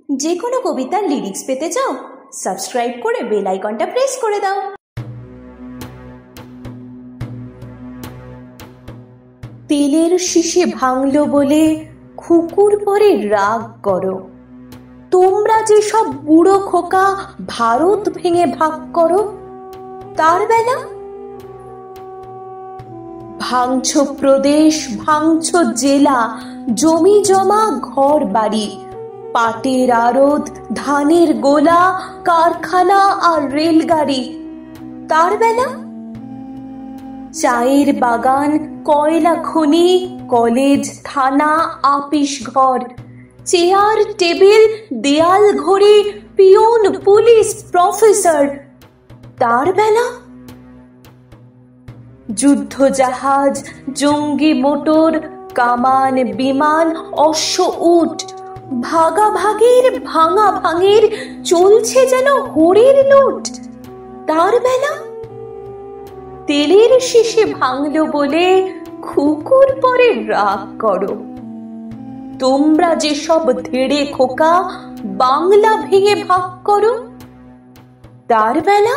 যে কোনো কবিতার লিরিক্স পেতে চাও? সাবস্ক্রাইব করে বেল আইকনটা প্রেস করে দাও। তেলের শিশে ভাঙলো বলে খুকুর পরে রাগ করো, তোমরা যে সব বুড়ো খোকা ভারত ভেঙে ভাগ করো, তার বেলা? ভাঙছ প্রদেশ, ভাঙছ জেলা, জমি জমা ঘর বাড়ি, পাটের আড়ত, ধানের গোলা, কারখানা আর রেলগাড়ি, তার বেলা? চায়ের বাগান, কয়লা খনি, কলেজ, থানা, আপিস ঘর, চেয়ার টেবিল, দেয়াল ঘড়ি, পিয়ন, পুলিশ, প্রফেসর, তার বেলা? যুদ্ধ জাহাজ, জঙ্গি মোটর, কামান, বিমান, অশ্ব, উট, ভাগাভাগির ভাঙা ভাঙির চলছে যেন হরির লুট, তার বেলা? তেলের শিশে ভাঙলো বলে খুকুর পরে রাগ করো, তোমরা যে সব ধেড়ে খোকা বাংলা ভেঙে ভাগ করো, তার বেলা?